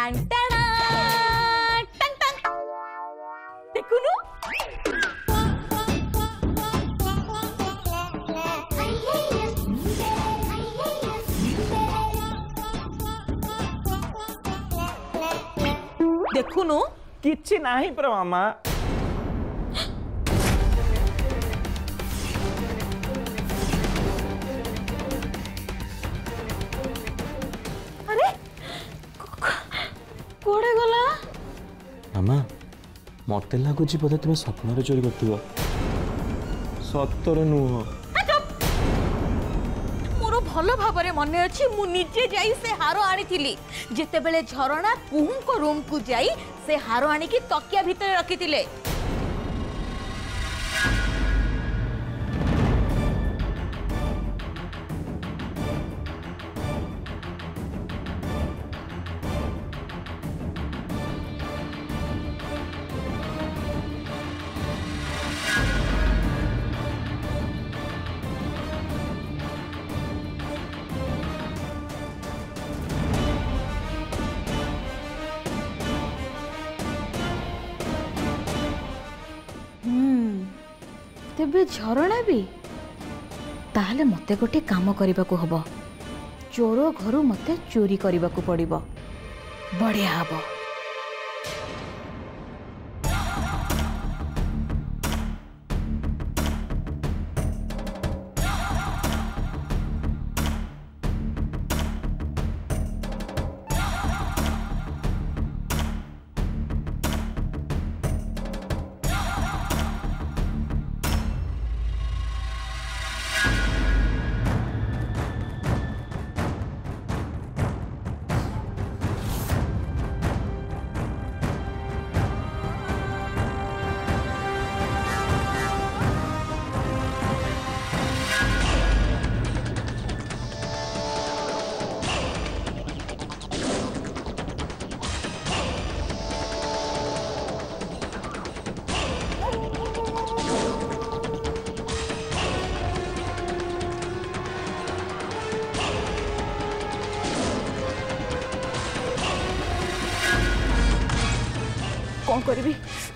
Ton ton ton ton देखुनु देखुनु किछि नाही पर मामा अरे कोड़े गला मामा मते लागुची बोधे तुम स्वप्न चोरी करथिबो सतर नुह मोर भल भाव मन अच्छी मु निजे जाई से हार आनी जेते बेले झरणा कुहू को रूम को जाई से हार आनिकी तकिया भितर रखी तेबे झरणा भी ताहले मते गोटे काम करने को हब चोर घर मते चोरी करने को पड़िबो बढ़िया हब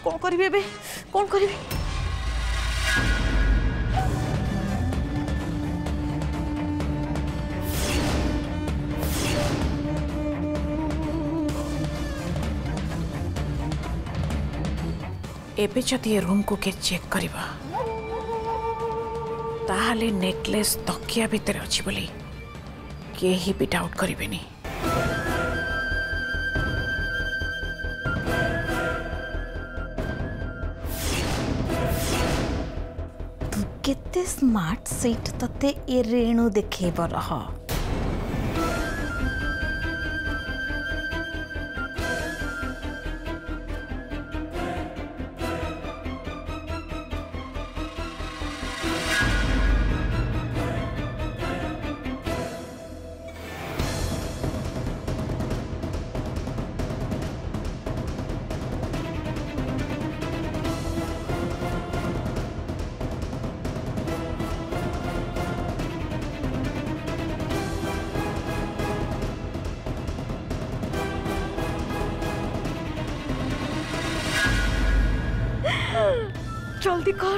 कौन करी एबे कौन करी एबे जदि रूम को के चेक करबा ताहाले नेकलेस तकिया भितर अछि बोली केही भी डाउट करिवेनी केते स्मार्ट सेट तते ए रेणु देखेब रह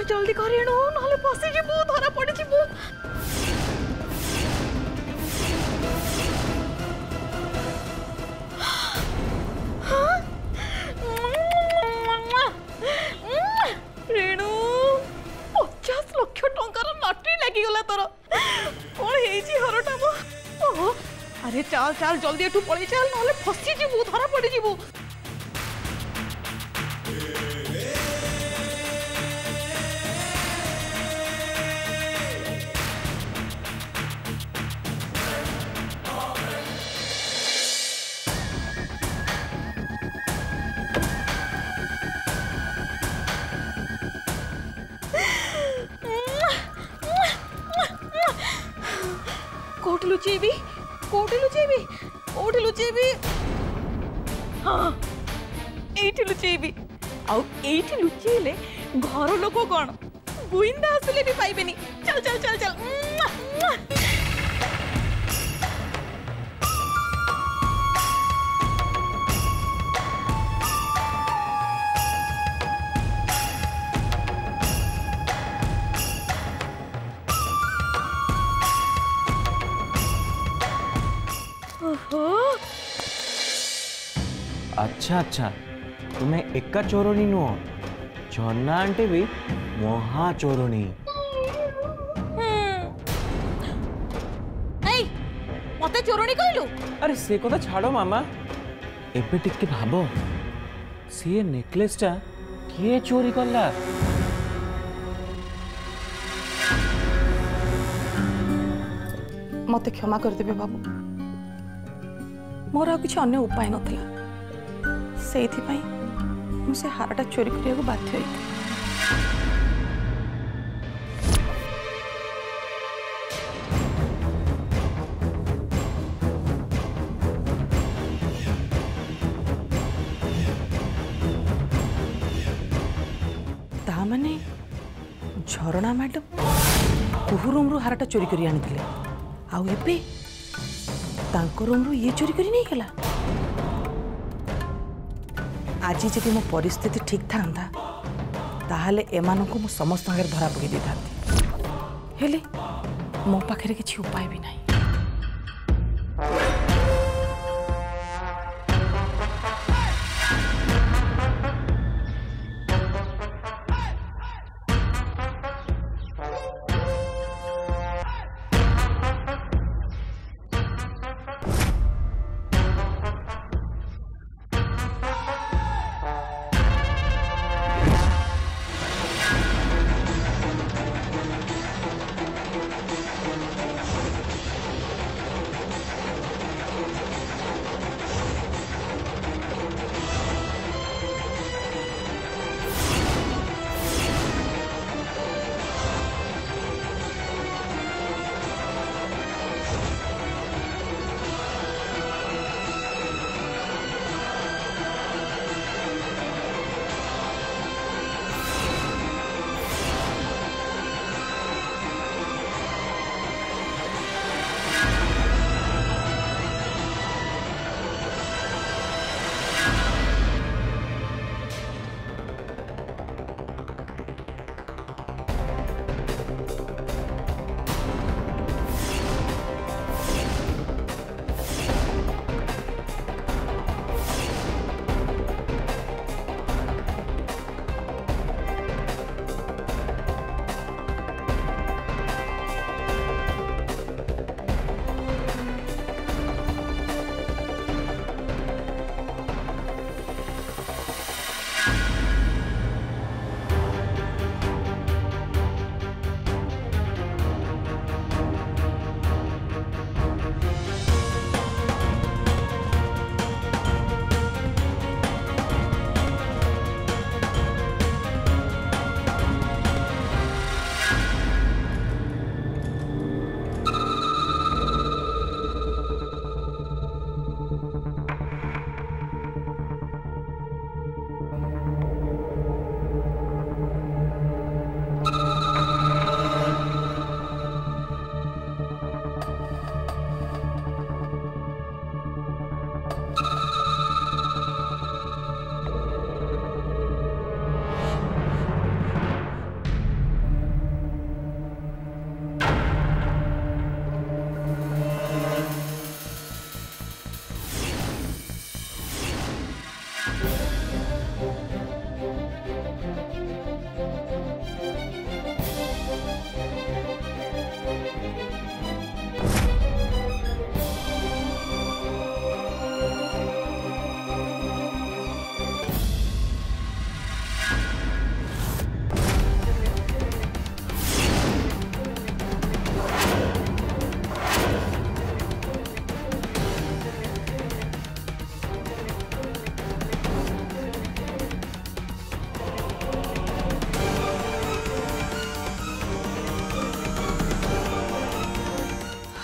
जल्दी कर रेणु नहले फसी जीवो धरा पड़ी जीवो रेणु 50 लाख टंकार लॉटरी लगी गला तोर कोन हेजी हरटा मो ओहो अरे चल चल जल्दी एठू पळी चल नहले फसी जीवो धरा पड़ी जीवो कोठी लुचेबी हाँ एठी लुचेबी आउ एठी लुचेले घर लोक कौन गुइंदा आसले भी पाइबेनी चल चल चल चल ओहो अच्छा अच्छा तुम्हें एका चोरणी नुह झर्णा आंटी भी महा चोरणी। एई मते चोरणी कहलु। अरे से कथा छाड़ो मामा एबे टिके भाबो सी नेकलेस टा किए चोरी करला। मते क्षमा करदेबे बाबू मोर किसी अन्य उपाय नथला से मुझे हारटा चोरी करने को बाध्य होई। तामाने झरणा मैडम कुहू रूम रु हारटा चोरी करी आनी आउ एबे तांको रूम रु ये चोरी करी नहीं गला। आज जदि मो परिस्थिति ठीक था ताहले एमानंको मो समस्त आगे धरा पकई दे थांती हेले मो पाखरे किछि उपाय भी नहीं।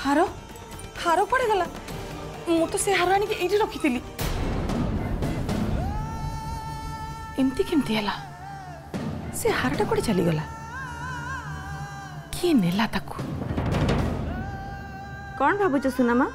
हार हार पड़े गला मु तो से हार आनिक एठी रखिथिली एमती केमती हला से हारटा कोडे चली गला किए नेला ताकू कौन भाबुच सुनामा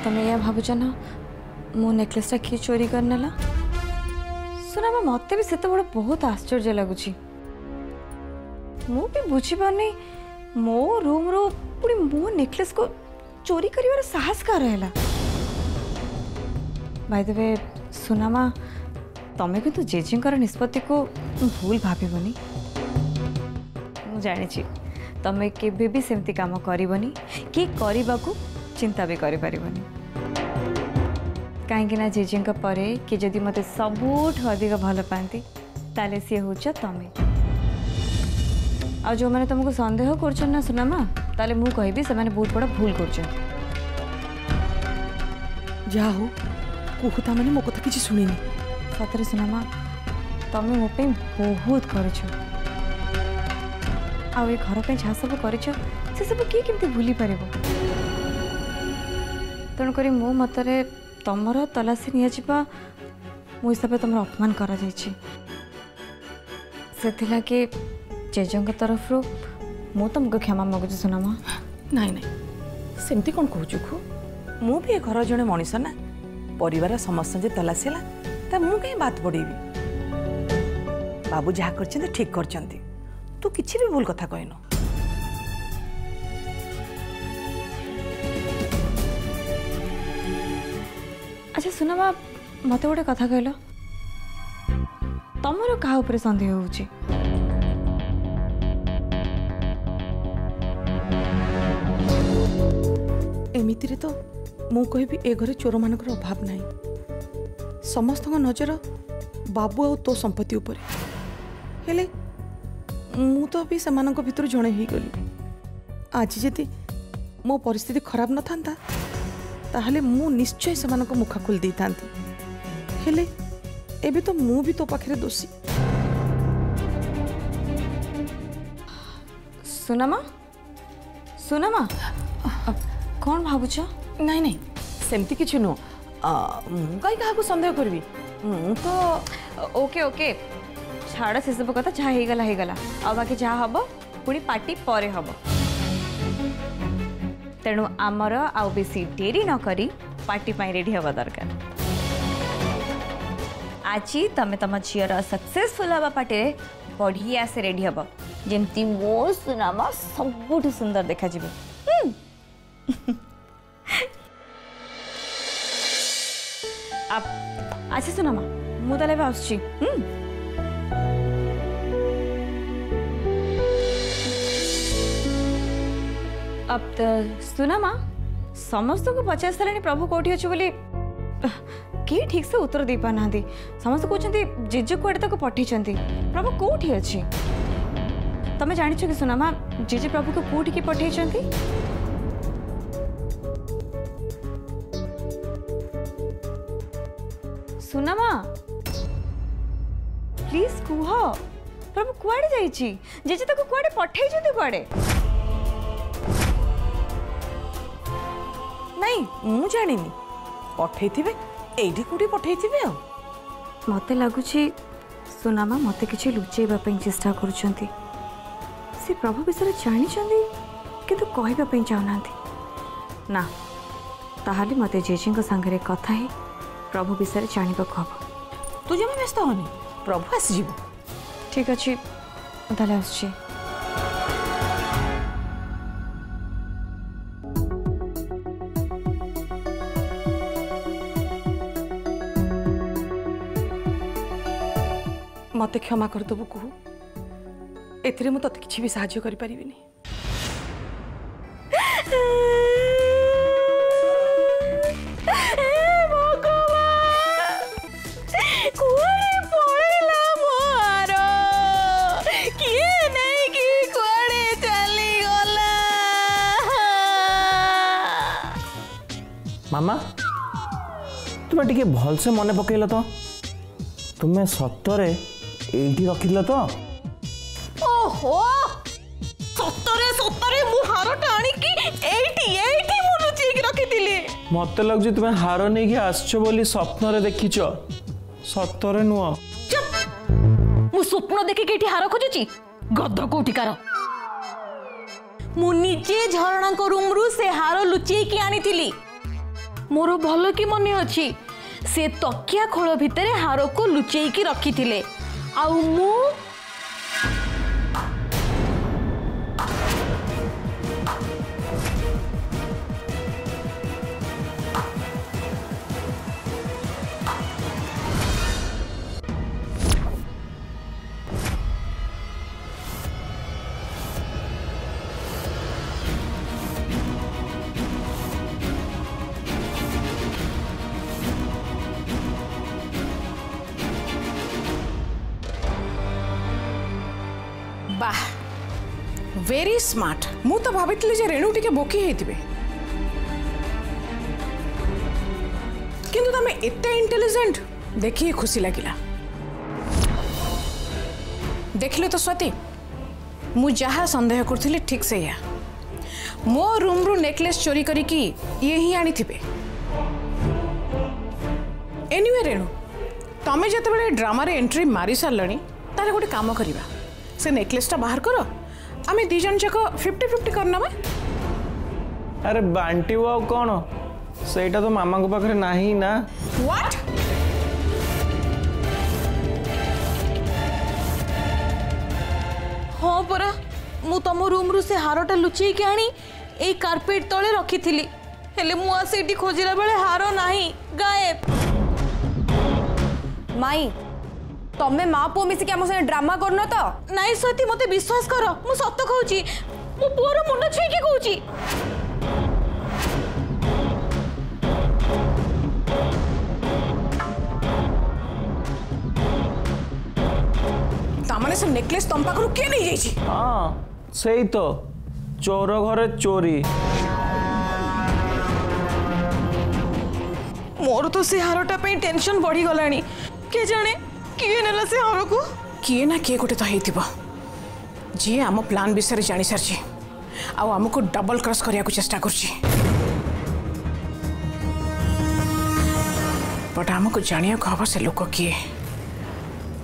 तमें या भावुच ना मो नेकलेसटा किए चोरी करनेला सुना मत भी से बड़ा बहुत आश्चर्य लगुच मु भी बुझी पारनी मो रूम रो पुणी मो नेकलेस को चोरी करिवार साहस का रहला बाय द वे सुनामा तमें किंतु जेजेंकर निष्पत्ति को भूल भावनी मु जानी तमें केबे भी सेमती काम करबनी कि करबा को चिंता भी करि परिबनी कहीं ना जेजेंक परे कि जदि मते सबुठ अधिक भल पाती ताले सी होछ तमें आ जो मैंने तुमको संदेह कर ना सुनामा ताले मु कहबी से माने बहुत बड़ा भूल कर जा हो कुहुता माने मो कथा किछि सुनिनी सतरे सुनामा तमें मो पे बहुत करछ आ ए घर पे जहाँ सब करछ से सब किए केमती भूली पारिबो तेणुक मो मतरे तमर तलाशी नियाजिबा मो हिसाब से तुम अपमान करा जायछि सेथिलाके जेजंक तरफ रो मो तुमको क्षमा मागुछु सुनामा नाई नाई सेमती कौन कहूँ खु मु भी घर जड़े मनीष ना परिवार समस्त जे तलाशी है मु कहीं बात पड़ेबी बाबू जहाँ कर ठीक कर तू किसी भी भूल कथा कहनु अच्छा सुनामा मत गोटे कथा कहल तमर क्या ऊपर संदेह होउछि एमितिरे तो मु कहबी ए घरे चोर मानकर अभाव नहीं समस्त नजर बाबू आ तो संपत्ति उपर हेले मु तो भी सेमानक भितर जणे ही गली आज जदि मो परिस्थिति खराब न थांता ताहले मु निश्चय सेमानक मुखा खोल दी थांती हेले एबे तो मु भी तो पाखरे दोषी सुनामा सुनामा कौन भावुच नहीं नहीं सेमती किछु नो मु कहीं क्या संदेह करबी मु तो ओके ओके छाड़ से सब कथा जहाँ हो गला आ बाकी जहाँ हम पुणी पार्टी परे हम तेणु आमर आउ बेसी डेरी न करी पार्टी पाई रेडी हवा दरकार आज तमें तुम झीर सक्सेसफुल हवा पार्टी रे बढ़िया से रेडी हम जमती मो सुनामा सबुठ सुंदर देखा जी अच्छा सुनामा मु ताले आसुची अब तो सुनामा समस्त को पचार सारे प्रभु कौटी अच्छे बोली किए ठीक से उत्तर दे पाना समस्त कहते जेजे कुआड़े तक पठे प्रभु कौटी अच्छी तमें जान कि सुनामा जेजे प्रभु को कौटी की पठे सुनामा प्लीज कुह प्रभु कुआड़े जाइछि जेजे तक कुआड़े पठे कुआड़े नहीं मु जानी पठे एठी कोठी पठे मत लगुच सुनामा मत कि लुचेबा चेष्टा करुँच से प्रभु विषय जानी किंतु कहवाई चाहना ना ताहले मत जेजे सांगे कथा ही प्रभु विषय जानवा हम तू जमा व्यस्त होनी प्रभु आसीज ठीक अच्छे ताले आसुची मत क्षमा करदेबू कहू एथिरे मु तते किछि भी साहाय्य करि परिबिनी मामा तुम्हें टिके भल से मन पकेल तो तुम्हें सतरे एठी रखिल तो ओहो सतरे सतरे मु हारटा आनी की एठी एठी मु लुचि के रखितिली मते लगजे तुम्हें हार नै कि आछो बोली स्वप्न रे देखिचो सतरे नुआ चुप मु स्वप्न देखि केठी हार खोजुची गद्द कोठिकार मु निजे झरणा को रूम रु से हार लुचि की आनी थिली मोर भल कि मन अच्छी से तकिया खोल भितर हार को लुचेकी रखी आउ मु वाह वेरी स्मार्ट। मु तो भाभी जे रेणु टिके बोकी हेतिबे किंतु तमे एते इंटेलिजेंट देखिए खुशी लगिला। देखले तो स्वाति मु जहा संदेह करथिली ठीक से या मो रूम रू नेकलेस चोरी करी की ये ही आनी थिबे। एनीवे रेणु तमे जते बेले ड्रामा रे एंट्री मारी सारलणी ताले गोटे काम करिबा से नेकलेस टा बाहर करो आमे दी जन जाक 50-50 करना में। अरे बांटी वो कौन सेटा तो मामा को पाखरे नहीं ना। व्हाट हाँ परा मु तम रूम रु से हारटा लुचेई के आनी ए कारपेट तले रखी थिली हेले मु आसी खोजिला बेले हार नाही गायब। माई तमे माँ पुओ मिसिक आम संगे ड्रामा करन तो नाई सती मते विश्वास कर मु सत्य कहूची मु पुअर मुंड छुई के कहूची। तामाने से नेकलेस तम पाखरु के नहीं जाई छी। हाँ सही तो चोर घरे चोरी। मोर तो से हारटा पे टेंशन बढ़ी गलानी के जाने किए नेला से हार को किए ना किए गोटे तो हेतिबो जी आम प्लान विषय जानी सारछि आ हमको डबल क्रॉस करिया को चेष्टा करछि बट हमको जानिया को हबो से लोक किए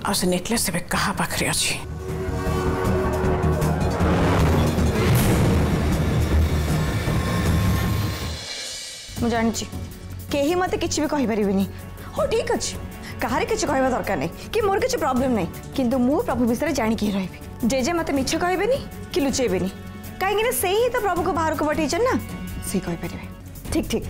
आ से नेकलेस से कहा पाखरे अछि। मु जानि छी केही मते किछि भी कहि परिबिनी। हो ठीक अछि कहारे किछि कहबा दरकार नै कि मोर किछि प्रॉब्लम नै किंतु मु प्रभु विषय जानि के रहबी जे मते मिछ कहबेनी कि लुचेबेनी काहे कि से ही तो प्रभु को बाहर को बटै छन ना से कहि परिबे। ठीक ठीक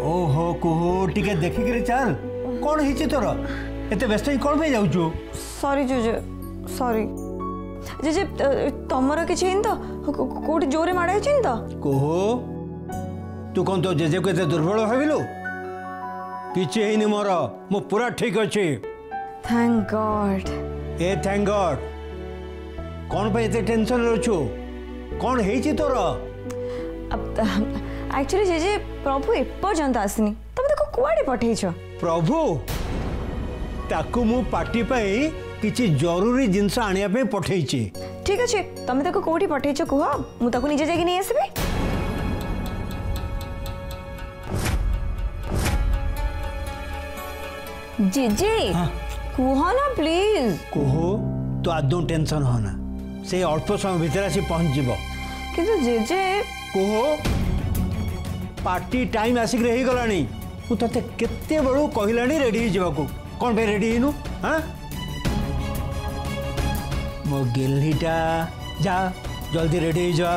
ओहो कुहू टिके देखिक चल कौन हिची तोर एते व्यस्त ही कौन पे जाऊछु। सॉरी जेजे सॉरी जेजे तमरा किछि हिन तो कोठी जोरे माडा छिन तो कुहू तू कौन तो जेजे को एते दुर्बल भाबिलु किछि हिनी मोर मु पूरा ठीक अछि। Thank God. ए थैंक गॉड कौन पे एते टेंशन रहछु कौन हेची तोर। अब एक्चुअली जेजे प्रभु एपर्यंत आसनी तमे देखो कुआडे पठै छ। प्रभु ताकू मु पार्टी पाई किछि जरूरी जिंस आनिया पे पठै छी। ठीक अछि तमे देखो कोठी पठै छ कुह मु ताकू निजे जागी नै आसबे। जेजे कुह ना प्लीज। कुह तो आदौ टेंशन होना से अल्प समय भीतर आसी पहुंच जीव किंतु जेजे कुह पार्टी टाइम आसिक रही गलानी मु तते केते बड़ू कहिलानी रेडी जीवाकू कौन पे रेडी हिनु। हाँ मो गिल्लीटा जा जल्दी रेडी जा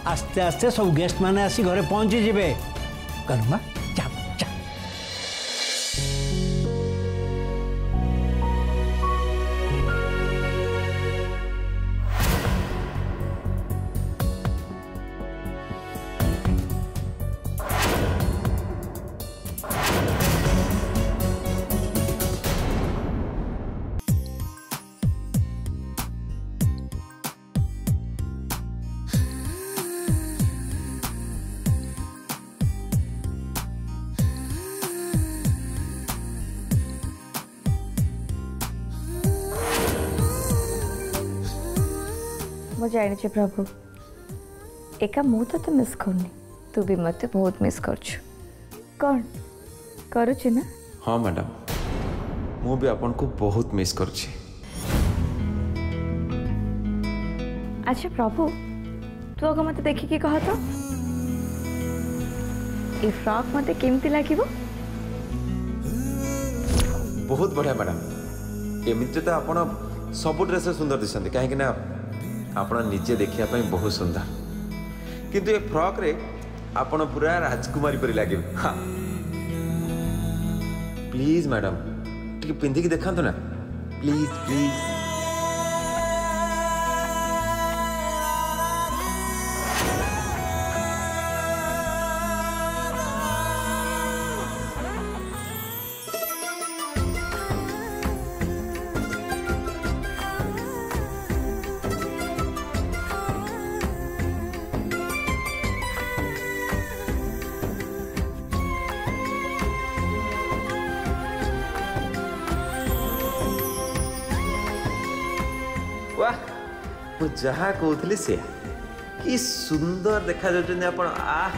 आस्ते आस्ते सब गेस्ट माने आसी घरे पहुंची जीवे कनुमा जा जा। मु जानी प्रभु एका मु तो मिस करनी तू भी मत बहुत मिस करछु कौन करुछि ना। हाँ मैडम मु भी आपन को बहुत मिस करछि अच्छा प्रभु तू आग मत देखिकी कह तो ये फ्रॉक मत केमती लगे? बहुत बढ़िया मैडम। एमती तो आप सब ड्रेस सुंदर दिशा कहीं आप निजे देखा बहुत सुंदर किंतु ये फ्रॉक रे आपण पूरा राजकुमारी परी लगे। हाँ प्लीज मैडम टी पिंधिकी देखा ना प्लीज प्लीज। वाह मु जहाँ कहूली से कि सुंदर देखा जाऊँ आप।